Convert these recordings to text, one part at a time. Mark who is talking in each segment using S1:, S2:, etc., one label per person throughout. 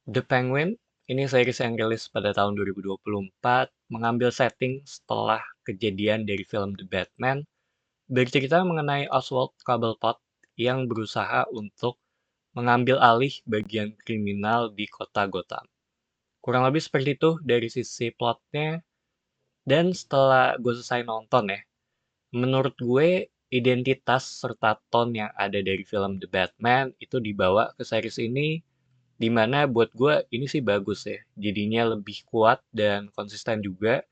S1: The Penguin, ini series yang rilis pada tahun 2024, mengambil setting setelah kejadian dari film The Batman, bercerita mengenai Oswald Cobblepot yang berusaha untuk mengambil alih bagian kriminal di kota Gotham. Kurang lebih seperti itu dari sisi plotnya, dan setelah gue selesai nonton ya, menurut gue identitas serta tone yang ada dari film The Batman itu dibawa ke series ini. Dimana buat gue ini sih bagus ya. Jadinya lebih kuat dan konsisten juga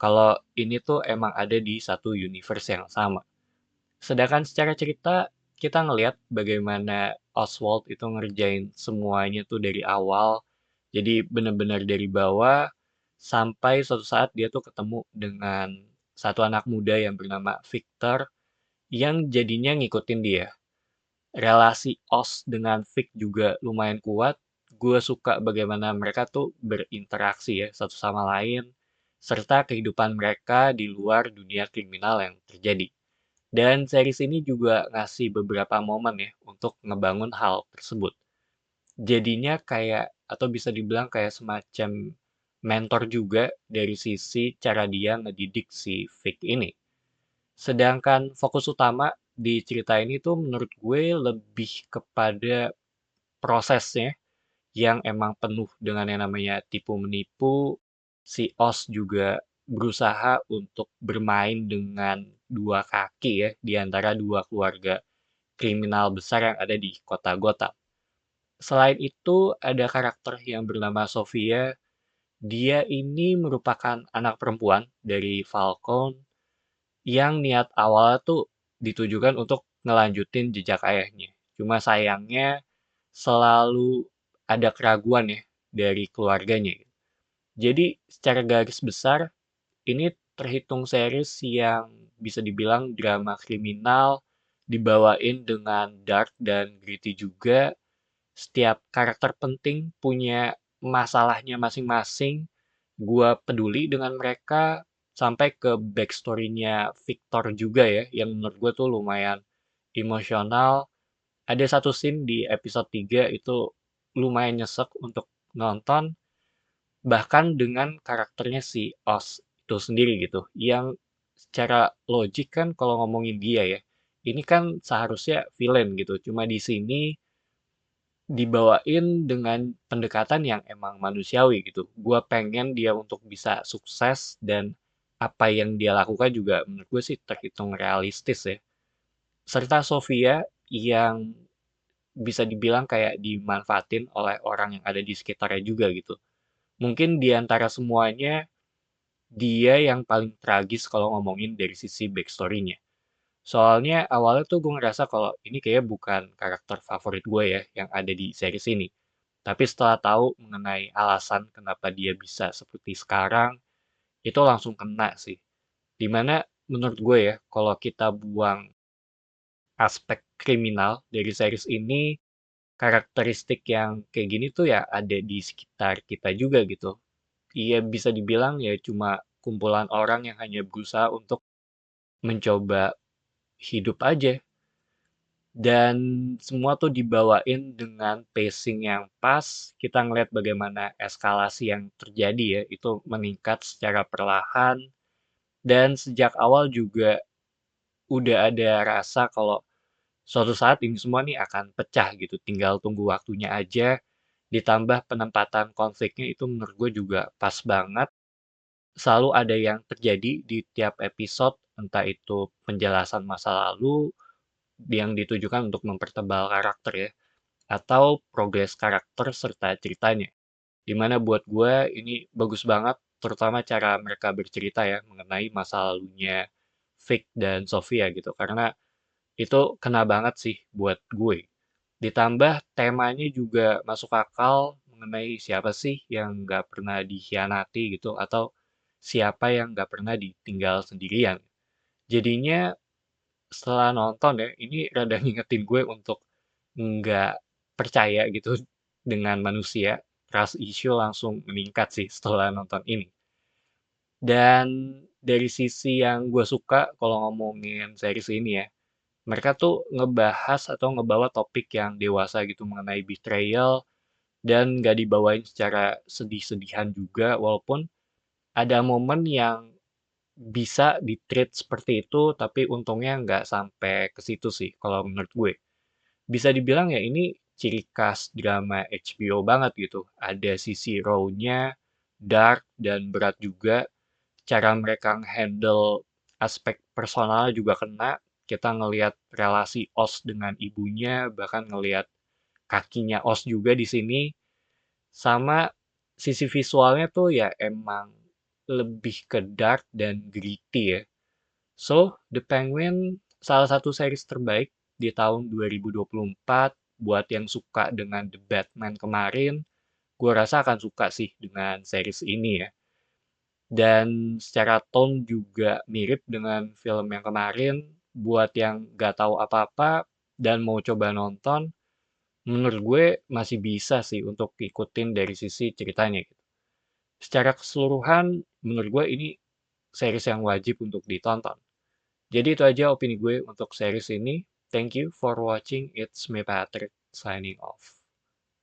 S1: kalau ini tuh emang ada di satu universe yang sama. Sedangkan secara cerita, kita ngelihat bagaimana Oswald itu ngerjain semuanya tuh dari awal. Jadi benar-benar dari bawah sampai suatu saat dia tuh ketemu dengan satu anak muda yang bernama Victor yang jadinya ngikutin dia. Relasi Oz dengan Vic juga lumayan kuat. Gue suka bagaimana mereka tuh berinteraksi ya satu sama lain, serta kehidupan mereka di luar dunia kriminal yang terjadi. Dan series ini juga ngasih beberapa momen ya untuk ngebangun hal tersebut. Jadinya kayak, atau bisa dibilang kayak semacam mentor juga dari sisi cara dia ngedidik si Vic ini. Sedangkan fokus utama di cerita ini tuh menurut gue lebih kepada prosesnya yang emang penuh dengan yang namanya tipu menipu. Si Os juga berusaha untuk bermain dengan dua kaki ya di antara dua keluarga kriminal besar yang ada di kota Gotham. Selain itu ada karakter yang bernama Sofia. Dia ini merupakan anak perempuan dari Falcon yang niat awalnya tuh ditujukan untuk ngelanjutin jejak ayahnya. Cuma sayangnya selalu ada keraguan ya dari keluarganya. Jadi secara garis besar ini terhitung series yang bisa dibilang drama kriminal dibawain dengan dark dan gritty juga. Setiap karakter penting punya masalahnya masing-masing. Gua peduli dengan mereka sampai ke backstory-nya Victor juga ya, yang menurut gue tuh lumayan emosional. Ada satu scene di episode 3 itu lumayan nyesek untuk nonton, bahkan dengan karakternya si Oz itu sendiri gitu, yang secara logik kan kalau ngomongin dia ya, ini kan seharusnya villain gitu, cuma di sini dibawain dengan pendekatan yang emang manusiawi gitu. Gua pengen dia untuk bisa sukses dan apa yang dia lakukan juga menurut gue sih terhitung realistis ya. Serta Sofia yang bisa dibilang kayak dimanfaatin oleh orang yang ada di sekitarnya juga gitu. Mungkin di antara semuanya dia yang paling tragis kalau ngomongin dari sisi backstory-nya. Soalnya awalnya tuh gue ngerasa kalau ini kayak bukan karakter favorit gue ya yang ada di series ini. Tapi setelah tahu mengenai alasan kenapa dia bisa seperti sekarang, itu langsung kena sih. Dimana menurut gue ya, kalau kita buang aspek kriminal dari series ini, karakteristik yang kayak gini tuh ya ada di sekitar kita juga gitu. Iya bisa dibilang ya cuma kumpulan orang yang hanya berusaha untuk mencoba hidup aja. Dan semua tuh dibawain dengan pacing yang pas. Kita ngeliat bagaimana eskalasi yang terjadi ya, itu meningkat secara perlahan. Dan sejak awal juga udah ada rasa kalau suatu saat ini semua nih akan pecah gitu. Tinggal tunggu waktunya aja. Ditambah penempatan konfliknya itu menurut gue juga pas banget. Selalu ada yang terjadi di tiap episode, entah itu penjelasan masa lalu yang ditujukan untuk mempertebal karakter ya, atau progres karakter serta ceritanya. Dimana buat gue ini bagus banget, terutama cara mereka bercerita ya mengenai masa lalunya Vic dan Sofia gitu, karena itu kena banget sih buat gue. Ditambah temanya juga masuk akal mengenai siapa sih yang nggak pernah dikhianati gitu, atau siapa yang nggak pernah ditinggal sendirian. Jadinya setelah nonton ya, ini rada ngingetin gue untuk nggak percaya gitu dengan manusia. Trust issue langsung meningkat sih setelah nonton ini. Dan dari sisi yang gue suka kalau ngomongin series ini ya, mereka tuh ngebahas atau ngebawa topik yang dewasa gitu mengenai betrayal dan nggak dibawain secara sedih-sedihan juga, walaupun ada momen yang bisa di-treat seperti itu, tapi untungnya nggak sampai ke situ sih, kalau menurut gue. Bisa dibilang ya ini ciri khas drama HBO banget gitu. Ada sisi raw-nya, dark, dan berat juga. Cara mereka handle aspek personal juga kena. Kita ngelihat relasi Os dengan ibunya, bahkan ngelihat kakinya Os juga di sini. Sama sisi visualnya tuh ya emang lebih ke dark dan gritty ya. So, The Penguin salah satu series terbaik di tahun 2024. Buat yang suka dengan The Batman kemarin, gue rasa akan suka sih dengan series ini ya. Dan secara tone juga mirip dengan film yang kemarin. Buat yang gak tahu apa-apa dan mau coba nonton, menurut gue masih bisa sih untuk ikutin dari sisi ceritanya gitu. Secara keseluruhan, menurut gue ini series yang wajib untuk ditonton. Jadi itu aja opini gue untuk series ini. Thank you for watching. It's me Patrick signing off.